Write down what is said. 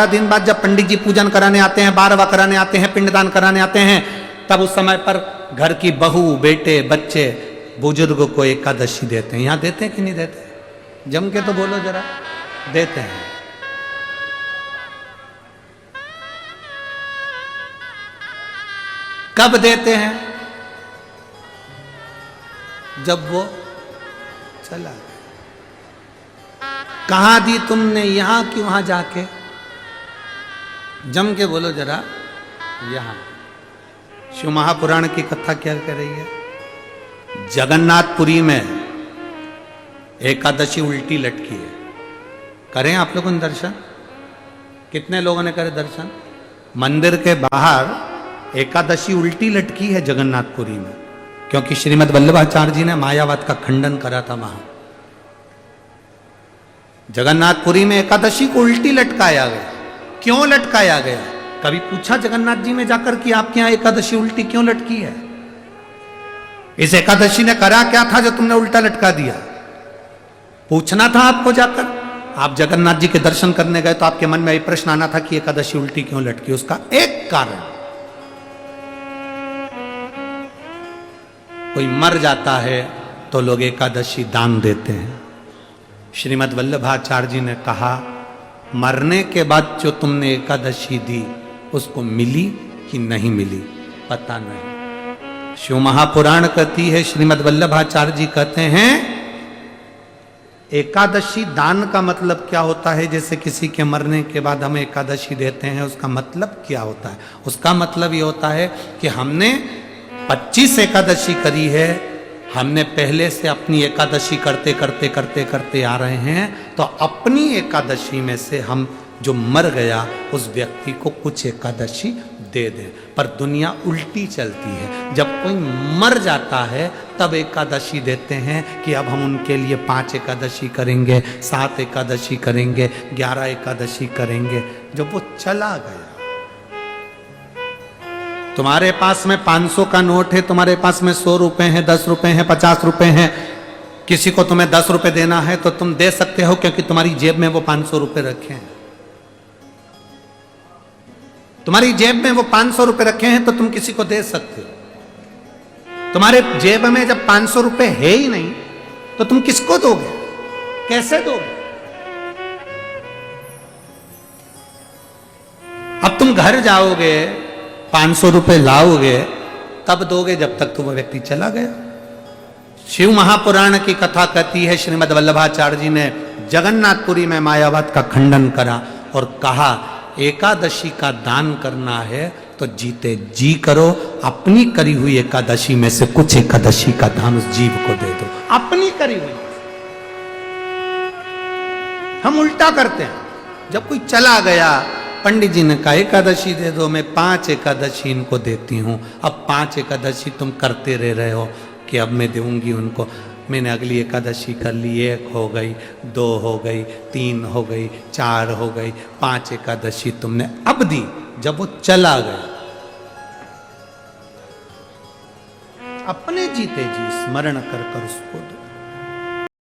दिन बाद जब पंडित जी पूजन कराने आते हैं, बारवा कराने आते हैं, पिंडदान कराने आते हैं, तब उस समय पर घर की बहू, बेटे, बच्चे बुजुर्ग को एकादशी देते हैं। यहां देते हैं कि नहीं देते? जम के तो बोलो जरा। देते हैं। कब देते हैं? जब वो चला गया। कहां दी तुमने? यहां कि वहां जाके? जम के बोलो जरा। यहां। शिव महापुराण की कथा क्या कह रही है? जगन्नाथपुरी में एकादशी उल्टी लटकी है। करें आप लोगों ने दर्शन? कितने लोगों ने करे दर्शन? मंदिर के बाहर एकादशी उल्टी लटकी है जगन्नाथपुरी में, क्योंकि श्रीमद् वल्लभाचार्य जी ने मायावाद का खंडन करा था वहां। जगन्नाथपुरी में एकादशी को उल्टी लटकाया गया। क्यों लटकाया गया? कभी पूछा जगन्नाथ जी में जाकर कि आपके यहां एकादशी उल्टी क्यों लटकी है? इस एकादशी ने करा क्या था जो तुमने उल्टा लटका दिया? पूछना था आपको जाकर। आप जगन्नाथ जी के दर्शन करने गए तो आपके मन में यह प्रश्न आना था कि एकादशी उल्टी क्यों लटकी। उसका एक कारण, कोई मर जाता है तो लोग एकादशी दान देते हैं। श्रीमद् वल्लभाचार्य जी ने कहा, मरने के बाद जो तुमने एकादशी दी उसको मिली कि नहीं मिली पता नहीं। शिव महापुराण कहती है, श्रीमद् वल्लभाचार्य जी कहते हैं, एकादशी दान का मतलब क्या होता है? जैसे किसी के मरने के बाद हम एकादशी देते हैं, उसका मतलब क्या होता है? उसका मतलब ये होता है कि हमने 25 एकादशी करी है, हमने पहले से अपनी एकादशी करते करते करते करते आ रहे हैं, तो अपनी एकादशी में से हम जो मर गया उस व्यक्ति को कुछ एकादशी दे दें। पर दुनिया उल्टी चलती है। जब कोई मर जाता है तब एकादशी देते हैं कि अब हम उनके लिए 5 एकादशी करेंगे, 7 एकादशी करेंगे, 11 एकादशी करेंगे। जब वो चला गया, तुम्हारे पास में 500 का नोट है, तुम्हारे पास में 100 रुपए हैं, 10 रुपए हैं, 50 रुपए हैं, किसी को तुम्हें 10 रुपए देना है तो तुम दे सकते हो, क्योंकि तुम्हारी जेब में वो 500 रुपए रखे हैं। तुम्हारी जेब में वो 500 रुपए रखे हैं तो तुम किसी को दे सकते हो। तुम्हारे जेब में जब 500 रुपए है ही नहीं तो तुम किसको दोगे? कैसे दोगे? अब तुम घर जाओगे, 500 रुपए लाओगे, तब दोगे जब तक तो वो व्यक्ति चला गया। शिव महापुराण की कथा कहती है, श्रीमद् वल्लभाचार्य जी ने जगन्नाथपुरी में मायावाद का खंडन करा और कहा, एकादशी का दान करना है तो जीते जी करो। अपनी करी हुई एकादशी में से कुछ एकादशी का दान उस जीव को दे दो। अपनी करी हुई। हम उल्टा करते हैं। जब कोई चला गया, पंडित जी ने कहा एकादशी दे दो, मैं 5 एकादशी इनको देती हूं। अब 5 एकादशी तुम करते रह रहे हो कि अब मैं दूंगी उनको। मैंने अगली एकादशी कर ली, 1 हो गई, 2 हो गई, 3 हो गई, 4 हो गई, 5 एकादशी तुमने अब दी। जब वो चला गया, अपने जीते जी स्मरण कर कर उसको दो।